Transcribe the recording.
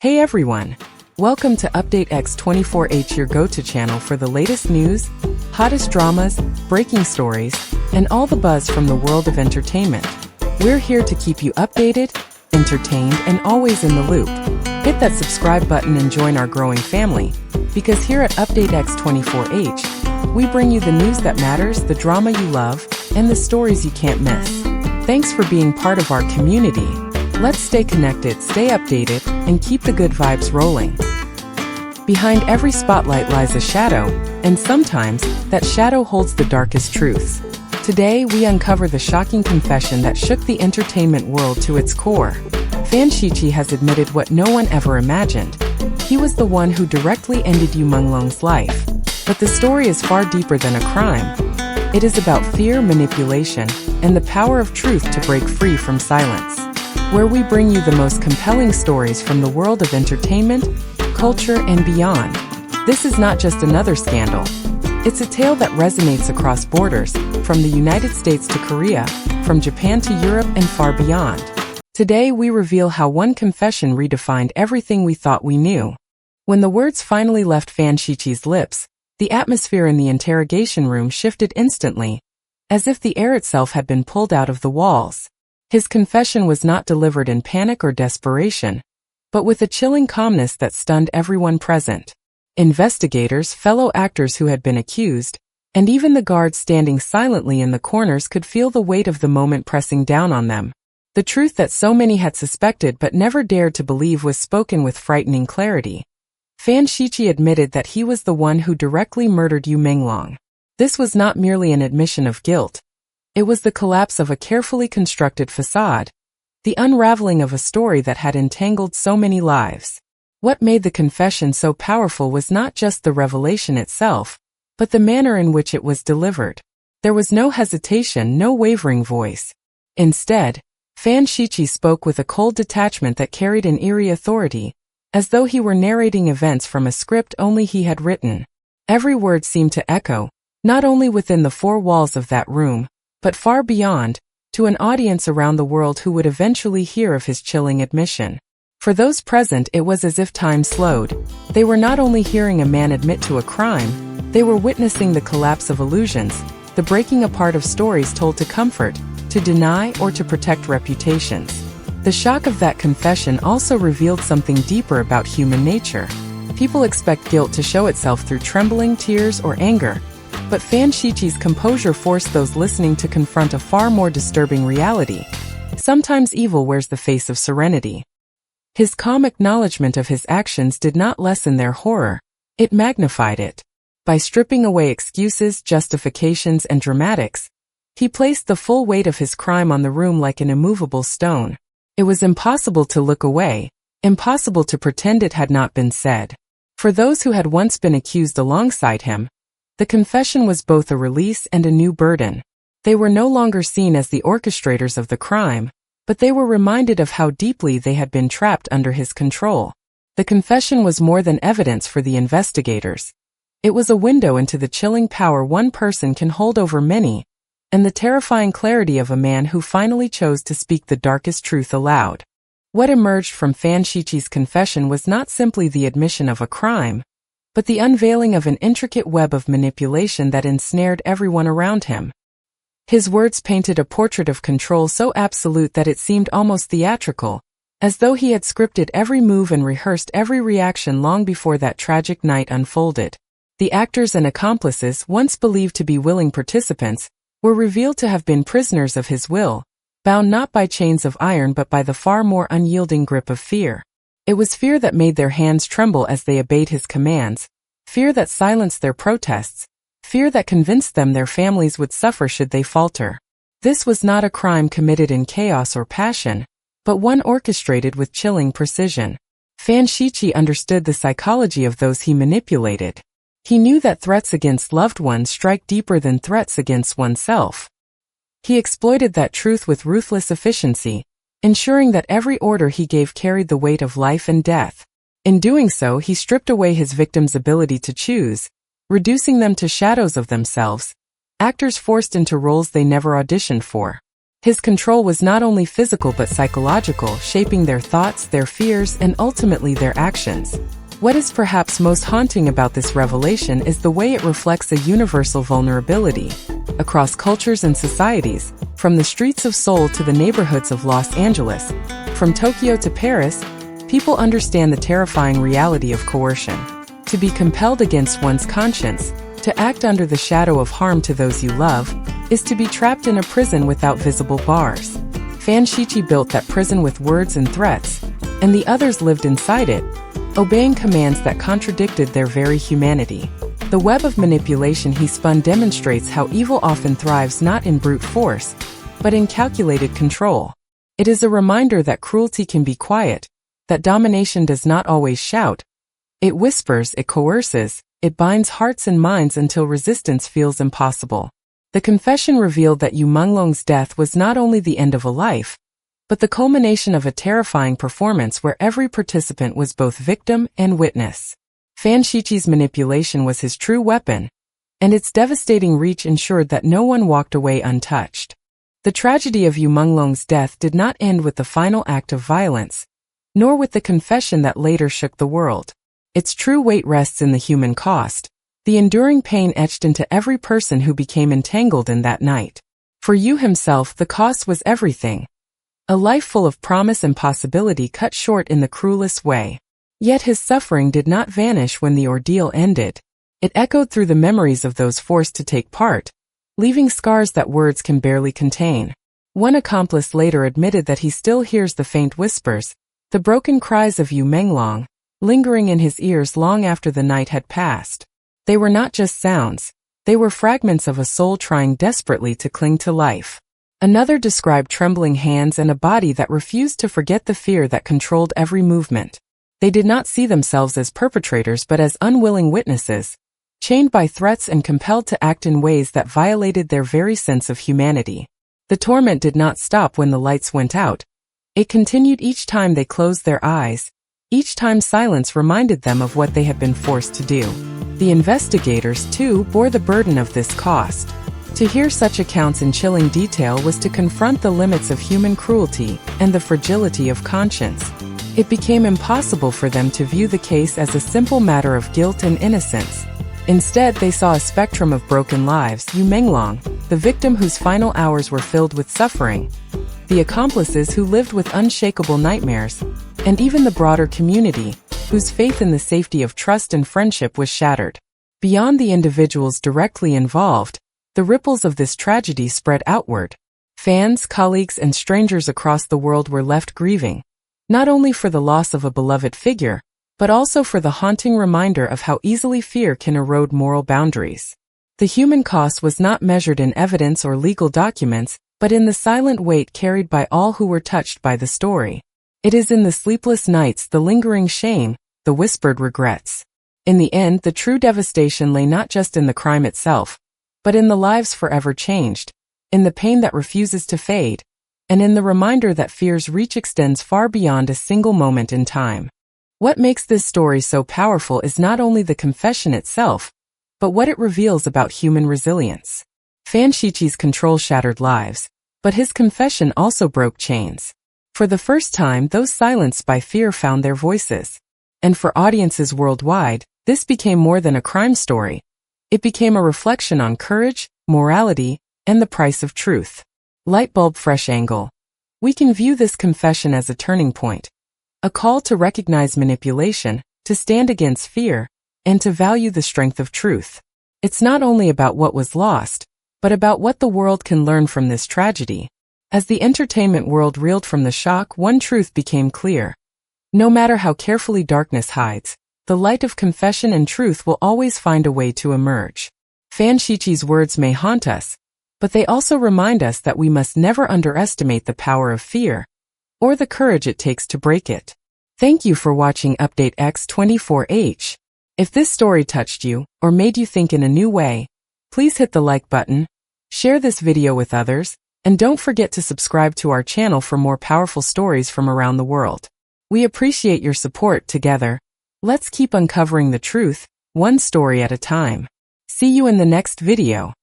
Hey everyone! Welcome to Update X24H, your go-to channel for the latest news, hottest dramas, breaking stories, and all the buzz from the world of entertainment. We're here to keep you updated, entertained, and always in the loop. Hit that subscribe button and join our growing family, because here at Update X24H, we bring you the news that matters, the drama you love, and the stories you can't miss. Thanks for being part of our community. Let's stay connected, stay updated, and keep the good vibes rolling. Behind every spotlight lies a shadow, and sometimes that shadow holds the darkest truths. Today, we uncover the shocking confession that shook the entertainment world to its core. Fan Shiqi has admitted what no one ever imagined. He was the one who directly ended Menglong's life. But the story is far deeper than a crime. It is about fear, manipulation, and the power of truth to break free from silence. Where we bring you the most compelling stories from the world of entertainment, culture, and beyond. This is not just another scandal. It's a tale that resonates across borders, from the United States to Korea, from Japan to Europe and far beyond. Today we reveal how one confession redefined everything we thought we knew. When the words finally left Fan Shiqi's lips, the atmosphere in the interrogation room shifted instantly, as if the air itself had been pulled out of the walls. His confession was not delivered in panic or desperation, but with a chilling calmness that stunned everyone present. Investigators, fellow actors who had been accused, and even the guards standing silently in the corners could feel the weight of the moment pressing down on them. The truth that so many had suspected but never dared to believe was spoken with frightening clarity. Fan Shiqi admitted that he was the one who directly murdered Menglong. This was not merely an admission of guilt. It was the collapse of a carefully constructed facade, the unraveling of a story that had entangled so many lives. What made the confession so powerful was not just the revelation itself, but the manner in which it was delivered. There was no hesitation, no wavering voice. Instead, Fan Shiqi spoke with a cold detachment that carried an eerie authority, as though he were narrating events from a script only he had written. Every word seemed to echo, not only within the four walls of that room, but far beyond, to an audience around the world who would eventually hear of his chilling admission. For those present, it was as if time slowed. They were not only hearing a man admit to a crime, they were witnessing the collapse of illusions, the breaking apart of stories told to comfort, to deny, or to protect reputations. The shock of that confession also revealed something deeper about human nature. People expect guilt to show itself through trembling, tears, or anger, but Fan Shiqi's composure forced those listening to confront a far more disturbing reality. Sometimes evil wears the face of serenity. His calm acknowledgement of his actions did not lessen their horror, it magnified it. By stripping away excuses, justifications, and dramatics, he placed the full weight of his crime on the room like an immovable stone. It was impossible to look away, impossible to pretend it had not been said. For those who had once been accused alongside him, the confession was both a release and a new burden. They were no longer seen as the orchestrators of the crime, but they were reminded of how deeply they had been trapped under his control. The confession was more than evidence for the investigators. It was a window into the chilling power one person can hold over many, and the terrifying clarity of a man who finally chose to speak the darkest truth aloud. What emerged from Fan Shiqi's confession was not simply the admission of a crime, but the unveiling of an intricate web of manipulation that ensnared everyone around him. His words painted a portrait of control so absolute that it seemed almost theatrical, as though he had scripted every move and rehearsed every reaction long before that tragic night unfolded. The actors and accomplices, once believed to be willing participants, were revealed to have been prisoners of his will, bound not by chains of iron but by the far more unyielding grip of fear. It was fear that made their hands tremble as they obeyed his commands, fear that silenced their protests, fear that convinced them their families would suffer should they falter. This was not a crime committed in chaos or passion, but one orchestrated with chilling precision. Fan Shiqi understood the psychology of those he manipulated. He knew that threats against loved ones strike deeper than threats against oneself. He exploited that truth with ruthless efficiency, ensuring that every order he gave carried the weight of life and death. In doing so, he stripped away his victims' ability to choose, reducing them to shadows of themselves, actors forced into roles they never auditioned for. His control was not only physical but psychological, shaping their thoughts, their fears, and ultimately their actions. What is perhaps most haunting about this revelation is the way it reflects a universal vulnerability. Across cultures and societies, from the streets of Seoul to the neighborhoods of Los Angeles, from Tokyo to Paris, people understand the terrifying reality of coercion. To be compelled against one's conscience, to act under the shadow of harm to those you love, is to be trapped in a prison without visible bars. Fan Shiqi built that prison with words and threats, and the others lived inside it, obeying commands that contradicted their very humanity. The web of manipulation he spun demonstrates how evil often thrives not in brute force, but in calculated control. It is a reminder that cruelty can be quiet, that domination does not always shout. It whispers, it coerces, it binds hearts and minds until resistance feels impossible. The confession revealed that Menglong's death was not only the end of a life, but the culmination of a terrifying performance where every participant was both victim and witness. Fan Shiqi's manipulation was his true weapon, and its devastating reach ensured that no one walked away untouched. The tragedy of Menglong's death did not end with the final act of violence, nor with the confession that later shook the world. Its true weight rests in the human cost, the enduring pain etched into every person who became entangled in that night. For Yu himself, the cost was everything. A life full of promise and possibility cut short in the cruelest way. Yet his suffering did not vanish when the ordeal ended. It echoed through the memories of those forced to take part, leaving scars that words can barely contain. One accomplice later admitted that he still hears the faint whispers, the broken cries of Menglong, lingering in his ears long after the night had passed. They were not just sounds, they were fragments of a soul trying desperately to cling to life. Another described trembling hands and a body that refused to forget the fear that controlled every movement. They did not see themselves as perpetrators but as unwilling witnesses, chained by threats and compelled to act in ways that violated their very sense of humanity. The torment did not stop when the lights went out. It continued each time they closed their eyes, each time silence reminded them of what they had been forced to do. The investigators, too, bore the burden of this cost. To hear such accounts in chilling detail was to confront the limits of human cruelty and the fragility of conscience. It became impossible for them to view the case as a simple matter of guilt and innocence. Instead, they saw a spectrum of broken lives: Menglong, the victim whose final hours were filled with suffering, the accomplices who lived with unshakable nightmares, and even the broader community, whose faith in the safety of trust and friendship was shattered. Beyond the individuals directly involved, the ripples of this tragedy spread outward. Fans, colleagues, and strangers across the world were left grieving, not only for the loss of a beloved figure, but also for the haunting reminder of how easily fear can erode moral boundaries. The human cost was not measured in evidence or legal documents, but in the silent weight carried by all who were touched by the story. It is in the sleepless nights, the lingering shame, the whispered regrets. In the end, the true devastation lay not just in the crime itself, but in the lives forever changed, in the pain that refuses to fade, and in the reminder that fear's reach extends far beyond a single moment in time. What makes this story so powerful is not only the confession itself, but what it reveals about human resilience. Fan Shiqi's control shattered lives, but his confession also broke chains. For the first time, those silenced by fear found their voices. And for audiences worldwide, this became more than a crime story. It became a reflection on courage, morality, and the price of truth. Lightbulb fresh angle. We can view this confession as a turning point, a call to recognize manipulation, to stand against fear, and to value the strength of truth. It's not only about what was lost, but about what the world can learn from this tragedy. As the entertainment world reeled from the shock, one truth became clear. No matter how carefully darkness hides, the light of confession and truth will always find a way to emerge. Fan Shiqi's words may haunt us, but they also remind us that we must never underestimate the power of fear, or the courage it takes to break it. Thank you for watching Update X24H. If this story touched you, or made you think in a new way, please hit the like button, share this video with others, and don't forget to subscribe to our channel for more powerful stories from around the world. We appreciate your support. Together, let's keep uncovering the truth, one story at a time. See you in the next video.